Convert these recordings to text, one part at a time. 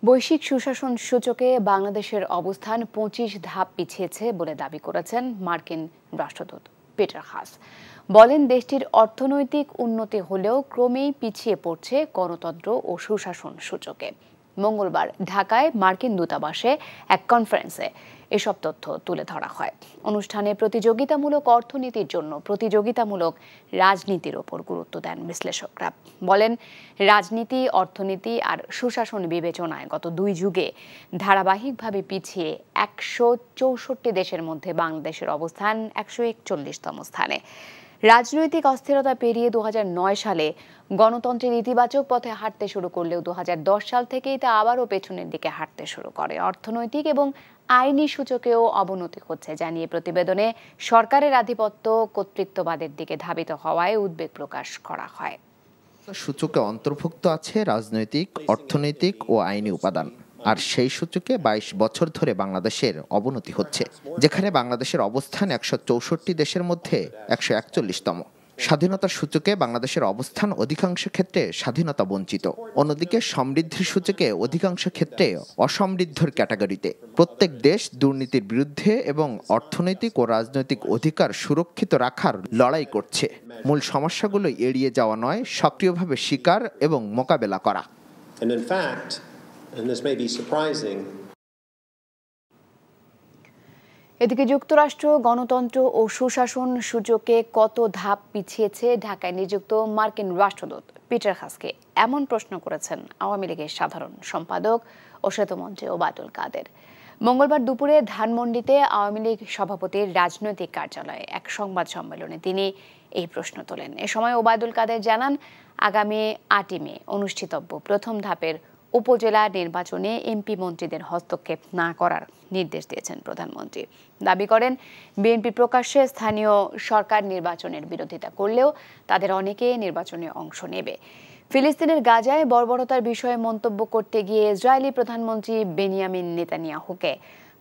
বৈশ্বিক সুশাসন সূচকে বাংলাদেশের অবস্থান ২৫ ধাপ পিছিয়েছে বলে দাবি করেছেন মার্কিন রাষ্ট্রদূত পিটার হাস। বলেন, দেশটির অর্থনৈতিক উন্নতি হলেও ক্রমেই পিছিয়ে পড়ছে গণতন্ত্র ও সুশাসন সূচকে। মঙ্গলবার ঢাকায় মার্কিন দূতাবাসে এক কনফারেন্সে এসব তথ্য তুলে ধরা হয়। অনুষ্ঠানে প্রতিযোগিতামূলক অর্থনীতির জন্য প্রতিযোগিতামূলক রাজনীতির ওপর গুরুত্ব দেন বিশ্লেষকরা। বলেন, রাজনীতি, অর্থনীতি আর সুশাসন বিবেচনায় গত ২ যুগে ধারাবাহিকভাবে পিছিয়ে ১৬৪ দেশের মধ্যে বাংলাদেশের অবস্থান ১৪১তম স্থানে। রাজনৈতিক অস্থিরতা পেরিয়ে ২০০৯ সালে গণতন্ত্রের ইতিবাচক পথে হাঁটতে শুরু করলেও ২০১০ সাল থেকেই তা আবারও পেছনের দিকে হাঁটতে শুরু করে। অর্থনৈতিক এবং আইনি সূচকেও অবনতি হচ্ছে জানিয়ে প্রতিবেদনে সরকারের আধিপত্য কর্তৃত্ববাদের দিকে ধাবিত হওয়ায় উদ্বেগ প্রকাশ করা হয়। সূচকে অন্তর্ভুক্ত আছে রাজনৈতিক, অর্থনৈতিক ও আইনি উপাদান। আর সেই সূচকে ২২ বছর ধরে বাংলাদেশের অবনতি হচ্ছে, যেখানে বাংলাদেশের অবস্থান ১৬৪ দেশের মধ্যে ১৪১তম। স্বাধীনতার সূচকে বাংলাদেশের অবস্থান অধিকাংশ ক্ষেত্রে স্বাধীনতা বঞ্চিত, অন্যদিকে সমৃদ্ধির সূচকে অধিকাংশ ক্ষেত্রে অসমৃদ্ধর ক্যাটাগরিতে। প্রত্যেক দেশ দুর্নীতির বিরুদ্ধে এবং অর্থনৈতিক ও রাজনৈতিক অধিকার সুরক্ষিত রাখার লড়াই করছে। মূল সমস্যাগুলো এড়িয়ে যাওয়া নয়, সক্রিয়ভাবে স্বীকার এবং মোকাবেলা করা। এদিকে যুক্তরাষ্ট্র গণতন্ত্র ও সুশাসন সূচকে কত ধাপ পিছিয়েছে ঢাকায় নিযুক্ত মার্কিন রাষ্ট্রদূত পিটার হাসকে এমন প্রশ্ন করেছেন আওয়ামী লীগের সাধারণ সম্পাদক ও সেতুমন্ত্রী ওবায়দুল কাদের। মঙ্গলবার দুপুরে ধানমন্ডিতে আওয়ামী লীগ সভাপতির রাজনৈতিক কার্যালয়ে এক সংবাদ সম্মেলনে তিনি এই প্রশ্ন তোলেন। এ সময় ওবায়দুল কাদের জানান, আগামী ৮ই মে অনুষ্ঠিতব্য প্রথম ধাপের উপজেলা নির্বাচনে এমপি মন্ত্রীদের হস্তক্ষেপ না করার নির্দেশ দিয়েছেন প্রধানমন্ত্রী। দাবি করেন, বিএনপি প্রকাশ্যে স্থানীয় সরকার নির্বাচনের বিরোধিতা করলেও তাদের অনেকে নির্বাচনে অংশ নেবে। ফিলিস্তিনের গাজায় বর্বরতার বিষয়ে মন্তব্য করতে গিয়ে ইসরায়েলি প্রধানমন্ত্রী বেনিয়ামিন নেতানিয়াহুকে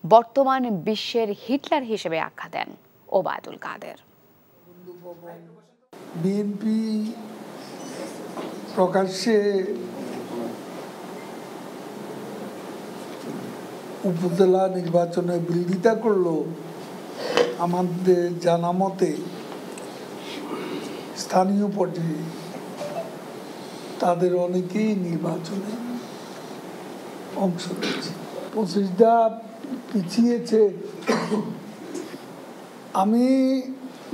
বর্তমান বিশ্বের হিটলার হিসেবে আখ্যা দেন ওবায়দুল কাদের। বিএনপি প্রকাশ্যে উপজেলা নির্বাচনে বিরোধিতা করলো, আমাদের জানা মতে স্থানীয় পর্যায়ে তাদের অনেকেই নির্বাচনে অংশ নিয়েছে। ২৫ ধাপ পিছিয়েছে। আমি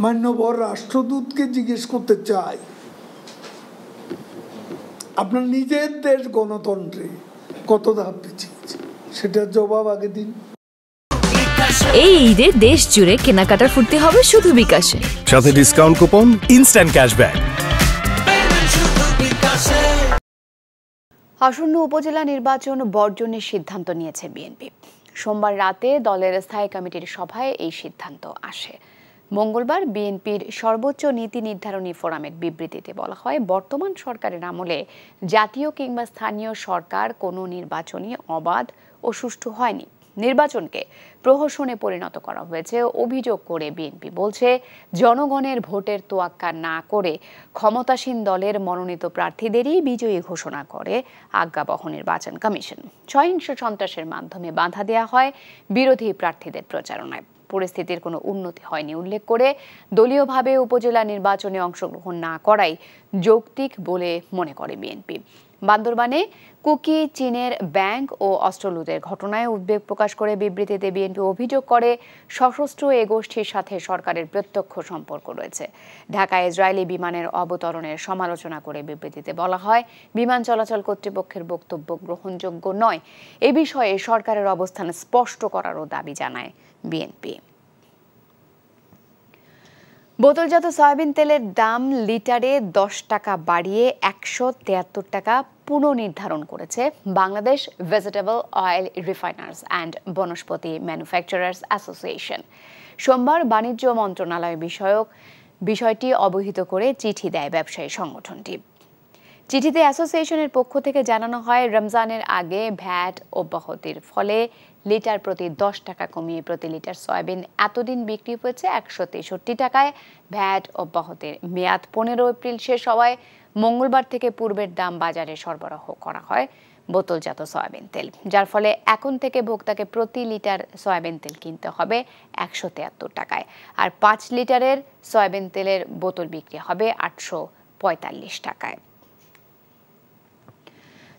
মান্যবর রাষ্ট্রদূতকে জিজ্ঞেস করতে চাই, আপনার নিজের দেশ গণতন্ত্রে কত ধাপ পিছিয়েছে সেটার জবাব আগে দিন। এই ঈদে দেশ জুড়ে কেনাকাটার ফুর্তি হবে শুধু বিকাশে, সাথে ডিসকাউন্ট কুপন, ইনস্ট্যান্ট ক্যাশব্যাক। আসন্ন উপজেলা নির্বাচন বর্জনের সিদ্ধান্ত নিয়েছে বিএনপি। সোমবার রাতে দলের স্থায়ী কমিটির সভায় এই সিদ্ধান্ত আসে। মঙ্গলবার বিএনপির সর্বোচ্চ নীতি নির্ধারণী ফোরামের বিবৃতিতে বলা হয়, বর্তমান সরকারের আমলে জাতীয় কিংবা স্থানীয় সরকার কোনো নির্বাচনই অবাধ ও সুষ্ঠু হয়নি। নির্বাচনকে প্রহসনে পরিণত করা হয়েছে অভিযোগ করে বিএনপি বলছে, জনগণের ভোটের তোয়াক্কা না করে ক্ষমতাসীন দলের মনোনীত প্রার্থীদেরই বিজয়ী ঘোষণা করে আজ্ঞাবহ নির্বাচন কমিশন। সহিংস সন্ত্রাসের মাধ্যমে বাধা দেওয়া হয় বিরোধী প্রার্থীদের প্রচারণায়। পরিস্থিতির কোনো উন্নতি হয়নি উল্লেখ করে দলীয়ভাবে উপজেলা নির্বাচনে অংশগ্রহণ না করাই যৌক্তিক বলে মনে করে বিএনপি। বান্দরবানে কুকি চীনের ব্যাংক ও অস্ত্র লুটের ঘটনায় উদ্বেগ প্রকাশ করে বিবৃতিতে বিএনপি অভিযোগ করে, সশস্ত্র এ গোষ্ঠীর সাথে সরকারের প্রত্যক্ষ সম্পর্ক রয়েছে। ঢাকায় ইসরায়েলি বিমানের অবতরণের সমালোচনা করে বিবৃতিতে বলা হয়, বিমান চলাচল কর্তৃপক্ষের বক্তব্য গ্রহণযোগ্য নয়। এ বিষয়ে সরকারের অবস্থান স্পষ্ট করারও দাবি জানায় বিএনপি। বোতলজাত সয়াবিন তেলের দাম লিটারে ১০ টাকা বাড়িয়ে ১৭৩ টাকা পুনর্নির্ধারণ করেছে Bangladesh vegetable oil refiners and vanaspati manufacturers association. সোমবার বাণিজ্য মন্ত্রণালয় বিষয়টি অবহিত করে চিঠি দেয় ব্যবসায়ী সংগঠনটি। চিঠিতে অ্যাসোসিয়েশনের পক্ষ থেকে জানানো হয়, রমজানের আগে ভ্যাট অব্যাহতির ফলে লিটার প্রতি ১০ টাকা কমিয়ে প্রতি লিটার সয়াবিন এতদিন বিক্রি হয়েছে ১৬৩ টাকায়। ভ্যাট অব্যাহতির মেয়াদ ১৫ এপ্রিল শেষ হওয়ায় মঙ্গলবার থেকে পূর্বের দাম বাজারে সরবরাহ করা হয় বোতলজাত সয়াবিন তেল, যার ফলে এখন থেকে ভোক্তাকে প্রতি লিটার সয়াবিন তেল কিনতে হবে 173 টাকায়, আর 5 লিটারের সয়াবিন তেলের বোতল বিক্রি হবে 845 টাকায়।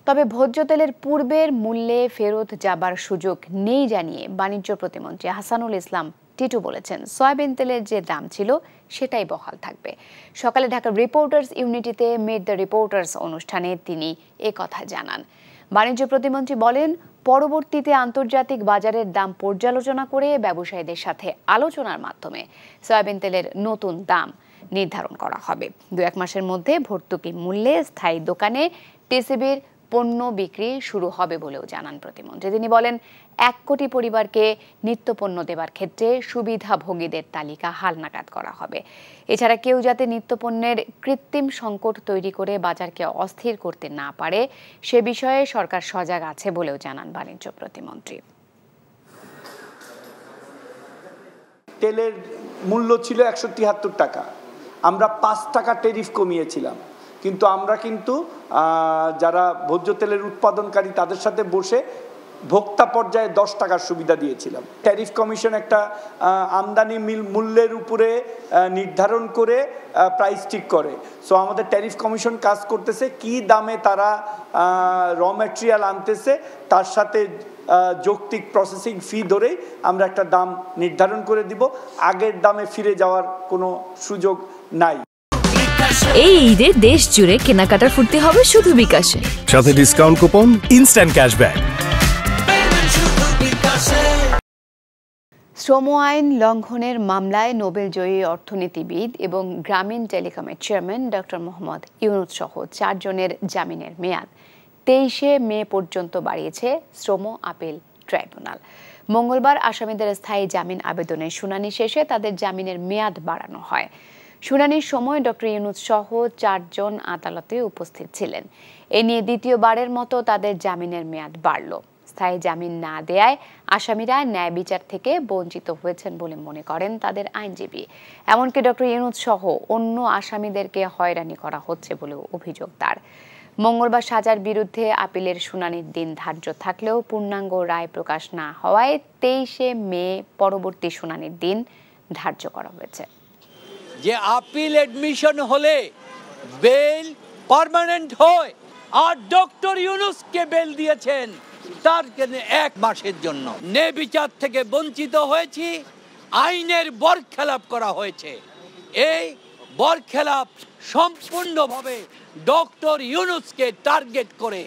তবে ভোজ্য তেলের পূর্বের মূল্যে ফেরত যাবার সুযোগ নেই জানিয়ে বাণিজ্য প্রতিমন্ত্রী হাসানুল ইসলাম টিটু বলেছেন, সয়াবিন তেলের যে দাম ছিল সেটাই বহাল থাকবে। সকালে ঢাকা রিপোর্টার্স ইউনিটিতে মিট দ্য রিপোর্টার্স অনুষ্ঠানে তিনি একথা জানান। বাণিজ্য প্রতিমন্ত্রী বলেন, পরবর্তীতে আন্তর্জাতিক বাজারের দাম পর্যালোচনা করে ব্যবসায়ীদের সাথে আলোচনার মাধ্যমে সয়াবিন তেলের নতুন দাম নির্ধারণ করা হবে। 2-1 মাসের মধ্যে ভর্তুকি মূল্যে স্থায়ী দোকানে টিসিবির পণ্য বিক্রি শুরু হবে বলেও জানান প্রতিমন্ত্রী। তিনি বলেন, 1 কোটি পরিবারকে নিত্যপণ্য দেবার ক্ষেত্রে সুবিধাভোগীদের তালিকা হালনাগাদ করা হবে। এছাড়া কেউ যাতে নিত্যপণ্যের কৃত্রিম সংকট তৈরি করে বাজারকে অস্থির করতে না পারে সে বিষয়ে সরকার সজাগ আছে বলেও জানান বাণিজ্য প্রতিমন্ত্রী। তেলের মূল্য ছিল 173 টাকা, আমরা 5 টাকা ট্যারিফ কমিয়েছিলাম, কিন্তু আমরা যারা ভোজ্য তেলের উৎপাদনকারী তাদের সাথে বসে ভোক্তা পর্যায়ে 10 টাকার সুবিধা দিয়েছিলাম। ট্যারিফ কমিশন একটা আমদানি মূল্যের উপরে নির্ধারণ করে প্রাইস ঠিক করে। সো আমাদের ট্যারিফ কমিশন কাজ করতেছে, কি দামে তারা র ম্যাটেরিয়াল আনতেছে তার সাথে যৌক্তিক প্রসেসিং ফি ধরেই আমরা একটা দাম নির্ধারণ করে দিব। আগের দামে ফিরে যাওয়ার কোনো সুযোগ নাই। এই ঈদে দেশ জুড়ে কেনাকাটার ফুর্তি হবে শুধু বিকাশে, সাথে ডিসকাউন্ট কুপন, ইনস্ট্যান্ট ক্যাশব্যাক। শ্রম আইন লঙ্ঘনের মামলায় নোবেলজয়ী অর্থনীতিবিদ এবং গ্রামীণ টেলিকমের চেয়ারম্যান ডক্টর মোহাম্মদ ইউনুস সহ 4 জনের জামিনের মেয়াদ 23শে মে পর্যন্ত বাড়িয়েছে শ্রম আপিল ট্রাইব্যুনাল। মঙ্গলবার আসামিদের স্থায়ী জামিন আবেদনের শুনানি শেষে তাদের জামিনের মেয়াদ বাড়ানো হয়। শুনানির সময় ডক্টর ইউনুস সহ 4 জন আদালতে উপস্থিত ছিলেন। এ নিয়ে দ্বিতীয়বারের মতো তাদের জামিনের মেয়াদ বাড়ল। স্থায়ী জামিন না দেয়ায় আসামিরা ন্যায় বিচার থেকে বঞ্চিত হয়েছেন বলে মনে করেন তাদের আইনজীবী। এমনকি ডক্টর ইউনুস সহ অন্য আসামিদেরকে হয়রানি করা হচ্ছে বলেও অভিযোগ তার। মঙ্গলবার সাজার বিরুদ্ধে আপিলের শুনানির দিন ধার্য থাকলেও পূর্ণাঙ্গ রায় প্রকাশ না হওয়ায় 23শে মে পরবর্তী শুনানির দিন ধার্য করা হয়েছে। যে আপিল এডমিশন হলে বেল পার্মানেন্ট হয়, আর ডক্টর ইউনুসকে বেল দিয়েছেন তার 1 মাসের জন্য। ন্যায় বিচার থেকে বঞ্চিত হয়েছি, আইনের বরখেলাপ করা হয়েছে। এই বরখেলাপ সম্পূর্ণভাবে ডক্টর ইউনুসকে টার্গেট করে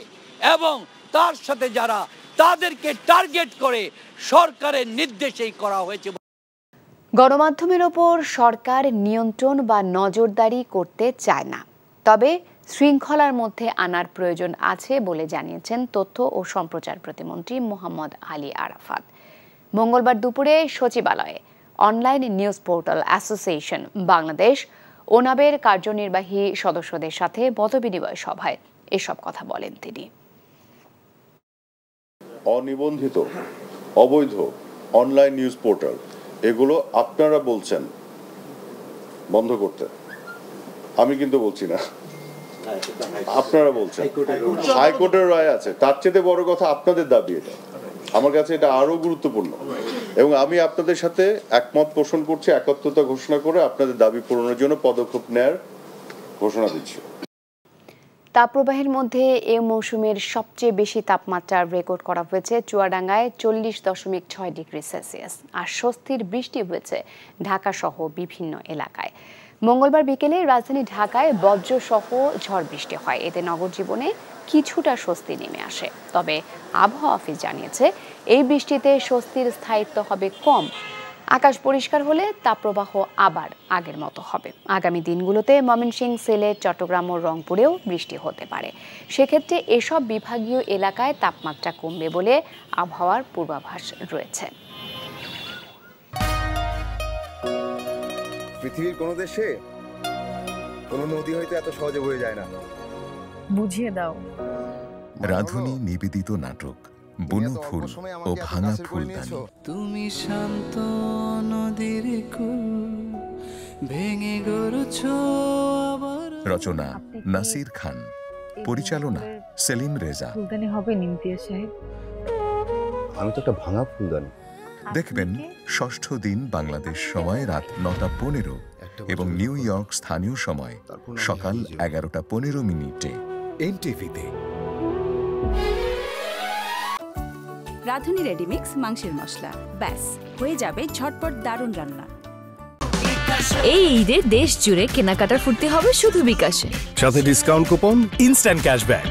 এবং তার সাথে যারা তাদেরকে টার্গেট করে সরকারের নির্দেশেই করা হয়েছে। গণমাধ্যমের ওপর সরকার নিয়ন্ত্রণ বা নজরদারি করতে চায় না, তবে শৃঙ্খলার মধ্যে আনার প্রয়োজন আছে বলে জানিয়েছেন তথ্য ও সম্প্রচার প্রতিমন্ত্রী মোহাম্মদ আলী আরাফাত। মঙ্গলবার দুপুরে সচিবালয়ে online news portal association Bangladesh ওনাবের কার্যনির্বাহী সদস্যদের সাথে মতবিনিময় সভায় এসব কথা বলেন তিনি। অনিবন্ধিত অবৈধ অনলাইন নিউজ পোর্টাল এগুলো আপনারা বলছেন বন্ধ করতে, আমি কিন্তু বলছি না, আপনারা বলছেন। হাইকোর্টের রায় আছে, তার চেয়ে বড় কথা আপনাদের দাবি। এটা আমার কাছে এটা আরো গুরুত্বপূর্ণ এবং আমি আপনাদের সাথে একমত পোষণ করছি, একাত্মতা ঘোষণা করে আপনাদের দাবি পূরণের জন্য পদক্ষেপ নেয়ার ঘোষণা দিচ্ছি। তাপপ্রবাহের মধ্যে এ মৌসুমের সবচেয়ে বেশি তাপমাত্রা রেকর্ড করা হয়েছে চুয়াডাঙ্গায় 40.6 ডিগ্রি সেলসিয়াস, আর স্বস্তির বৃষ্টি হয়েছে ঢাকা সহ বিভিন্ন এলাকায়। মঙ্গলবার বিকেলে রাজধানী ঢাকায় বজ্রসহ ঝড় বৃষ্টি হয়, এতে নগর জীবনে কিছুটা স্বস্তি নেমে আসে। তবে আবহাওয়া অফিস জানিয়েছে এই বৃষ্টিতে স্বস্তির স্থায়িত্ব হবে কম। আকাশ পরিষ্কার হলে তাপপ্রবাহ আবার আগের মতো হবে। আগামী দিনগুলোতে ময়মনসিংহ, সিলেট, চট্টগ্রাম ও রংপুরেও বৃষ্টি হতে পারে। সেক্ষেত্রে এসব বিভাগীয় এলাকায় তাপমাত্রা কমবে বলে আবহাওয়ার পূর্বাভাস রয়েছে। পৃথিবীর কোনো দেশে কোনো নদী হয়তো এত সহজে বয়ে যায় না। বুঝিয়ে দাও। রাধুনী নিবেদিত নাটক বনফুল ও ভাঙা ফুলদানি। তুমি শান্ত নদীর কুল ভেঙে গড়ছো আবার। রচনা নাসির খান, পরিচালনা সেলিম রেজা। ফুলদানি হবে নিমতিয়া সাহেব? আমি তো একটা ভাঙা ফুলদানি। দেখবেন ষষ্ঠ দিন বাংলাদেশ সময় রাত 9:15 এবং নিউ ইয়র্ক স্থানীয় সময় সকাল 11:15 এনটিভিতে। রাঁধুনি রেডিমিক্স মাংসের মশলা, ব্যাস হয়ে যাবে ঝটপট দারুণ রান্না। এই ঈদে দেশ জুড়ে কেনাকাটার ফুর্তি হবে শুধু বিকাশে, সাথে ডিসকাউন্ট কুপন, ইনস্ট্যান্ট ক্যাশব্যাক।